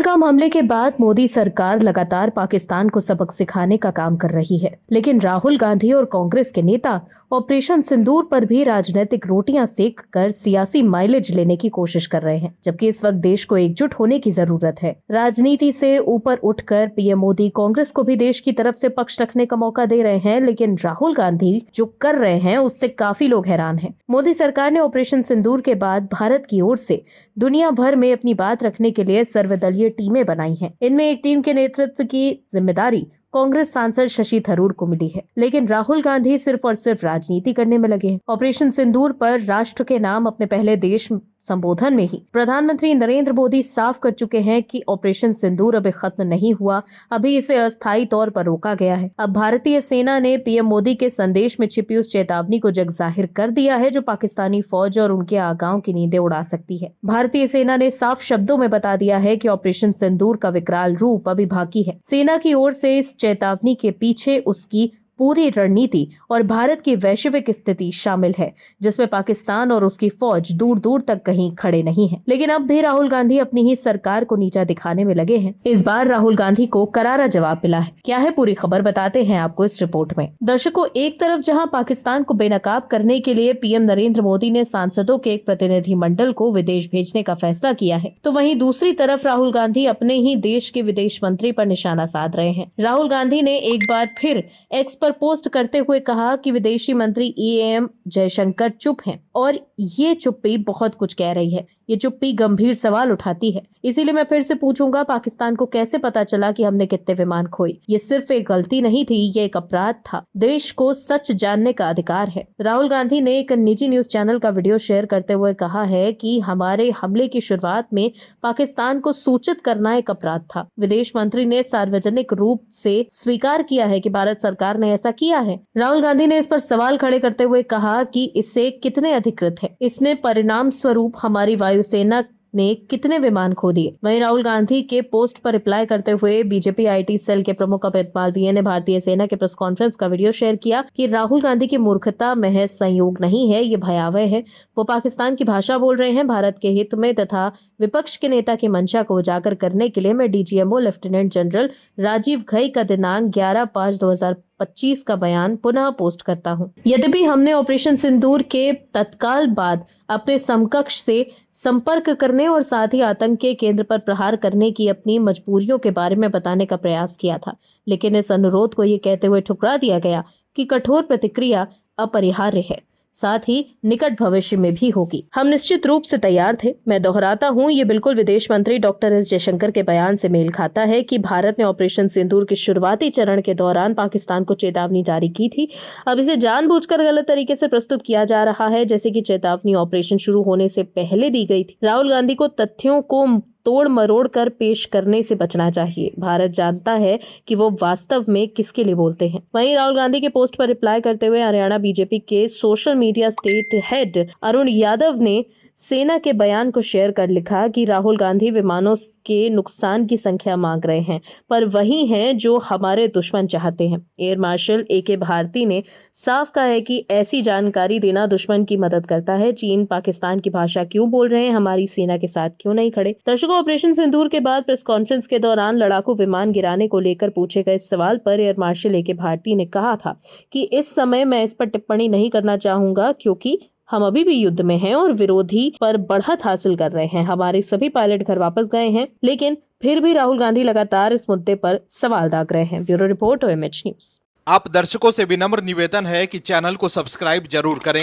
पहलगाम हमले के बाद मोदी सरकार लगातार पाकिस्तान को सबक सिखाने का काम कर रही है, लेकिन राहुल गांधी और कांग्रेस के नेता ऑपरेशन सिंदूर पर भी राजनीतिक रोटियां सेक कर सियासी माइलेज लेने की कोशिश कर रहे हैं, जबकि इस वक्त देश को एकजुट होने की जरूरत है। राजनीति से ऊपर उठकर पीएम मोदी कांग्रेस को भी देश की तरफ से पक्ष रखने का मौका दे रहे हैं, लेकिन राहुल गांधी जो कर रहे हैं उससे काफी लोग हैरान हैं। मोदी सरकार ने ऑपरेशन सिंदूर के बाद भारत की ओर से दुनिया भर में अपनी बात रखने के लिए सर्वदलीय टीमें बनाई हैं। इनमें एक टीम के नेतृत्व की जिम्मेदारी कांग्रेस सांसद शशि थरूर को मिली है, लेकिन राहुल गांधी सिर्फ और सिर्फ राजनीति करने में लगे हैं। ऑपरेशन सिंदूर पर राष्ट्र के नाम अपने पहले देश संबोधन में ही प्रधानमंत्री नरेंद्र मोदी साफ कर चुके हैं कि ऑपरेशन सिंदूर अभी खत्म नहीं हुआ, अभी इसे अस्थायी तौर पर रोका गया है। अब भारतीय सेना ने पीएम मोदी के संदेश में छिपी उस चेतावनी को जग जाहिर कर दिया है जो पाकिस्तानी फौज और उनके आगाओं की नींदें उड़ा सकती है। भारतीय सेना ने साफ शब्दों में बता दिया है कि ऑपरेशन सिंदूर का विकराल रूप अभी बाकी है। सेना की ओर से इस चेतावनी के पीछे उसकी पूरी रणनीति और भारत की वैश्विक स्थिति शामिल है, जिसमें पाकिस्तान और उसकी फौज दूर दूर तक कहीं खड़े नहीं है। लेकिन अब भी राहुल गांधी अपनी ही सरकार को नीचा दिखाने में लगे हैं। इस बार राहुल गांधी को करारा जवाब मिला है। क्या है पूरी खबर, बताते हैं आपको इस रिपोर्ट में। दर्शकों, एक तरफ जहां पाकिस्तान को बेनकाब करने के लिए पीएम नरेंद्र मोदी ने सांसदों के एक प्रतिनिधि मंडल को विदेश भेजने का फैसला किया है, तो वहीं दूसरी तरफ राहुल गांधी अपने ही देश के विदेश मंत्री पर निशाना साध रहे हैं। राहुल गांधी ने एक बार फिर एक्स पर पोस्ट करते हुए कहा कि विदेशी मंत्री एम जयशंकर चुप हैं और ये चुप्पी बहुत कुछ कह रही है। ये चुप्पी गंभीर सवाल उठाती है, इसीलिए मैं फिर से पूछूंगा, पाकिस्तान को कैसे पता चला कि हमने कितने विमान खोए? ये सिर्फ एक गलती नहीं थी, ये एक अपराध था। देश को सच जानने का अधिकार है। राहुल गांधी ने एक निजी न्यूज चैनल का वीडियो शेयर करते हुए कहा है कि हमारे हमले की शुरुआत में पाकिस्तान को सूचित करना एक अपराध था। विदेश मंत्री ने सार्वजनिक रूप से स्वीकार किया है कि भारत सरकार ने ऐसा किया है। राहुल गांधी ने इस पर सवाल खड़े करते हुए कहा कि इससे कितने अधिकृत है, इसने परिणाम स्वरूप हमारी वायुसेना ने कितने विमान खो दिए। वहीं राहुल गांधी के पोस्ट पर रिप्लाई करते हुए बीजेपी आईटी सेल के प्रमुख अमित मालवीय ने भारतीय सेना के प्रेस कॉन्फ्रेंस का वीडियो शेयर किया कि राहुल गांधी की मूर्खता महज संयोग नहीं है, ये भयावह है। वो पाकिस्तान की भाषा बोल रहे हैं। भारत के हित में तथा विपक्ष के नेता की मंशा को उजागर करने के लिए मैं DGMO lieutenant general Rajiv Ghai का दिनांक 11/5/2025 का बयान पुनः पोस्ट करता हूं। यद्यपि हमने ऑपरेशन सिंदूर के तत्काल बाद अपने समकक्ष से संपर्क करने और साथ ही आतंक के केंद्र पर प्रहार करने की अपनी मजबूरियों के बारे में बताने का प्रयास किया था, लेकिन इस अनुरोध को ये कहते हुए ठुकरा दिया गया कि कठोर प्रतिक्रिया अपरिहार्य है, साथ ही निकट भविष्य में भी होगी। हम निश्चित रूप से तैयार थे। मैं दोहराता हूं, ये बिल्कुल विदेश मंत्री डॉक्टर एस जयशंकर के बयान से मेल खाता है कि भारत ने ऑपरेशन सिंदूर के शुरुआती चरण के दौरान पाकिस्तान को चेतावनी जारी की थी। अब इसे जानबूझकर गलत तरीके से प्रस्तुत किया जा रहा है, जैसे कि चेतावनी ऑपरेशन शुरू होने से पहले दी गई थी। राहुल गांधी को तथ्यों को तोड़ मरोड़ कर पेश करने से बचना चाहिए। भारत जानता है कि वो वास्तव में किसके लिए बोलते हैं। वहीं राहुल गांधी के पोस्ट पर रिप्लाई करते हुए हरियाणा बीजेपी के social media state head Arun Yadav ने सेना के बयान को शेयर कर लिखा कि राहुल गांधी विमानों के नुकसान की संख्या मांग रहे हैं, पर वही हैं जो हमारे दुश्मन चाहते हैं। एयर मार्शल AK भारती ने साफ कहा है कि ऐसी जानकारी देना दुश्मन की मदद करता है। चीन पाकिस्तान की भाषा क्यों बोल रहे हैं, हमारी सेना के साथ क्यों नहीं खड़े? दर्शकों, ऑपरेशन सिंदूर के बाद प्रेस कॉन्फ्रेंस के दौरान लड़ाकू विमान गिराने को लेकर पूछे गए सवाल पर एयर मार्शल AK भारती ने कहा था कि इस समय मैं इस पर टिप्पणी नहीं करना चाहूंगा, क्योंकि हम अभी भी युद्ध में हैं और विरोधी पर बढ़त हासिल कर रहे हैं। हमारे सभी पायलट घर वापस गए हैं, लेकिन फिर भी राहुल गांधी लगातार इस मुद्दे पर सवाल दाग रहे हैं। Bureau report OMH news. आप दर्शकों से विनम्र निवेदन है कि चैनल को सब्सक्राइब जरूर करें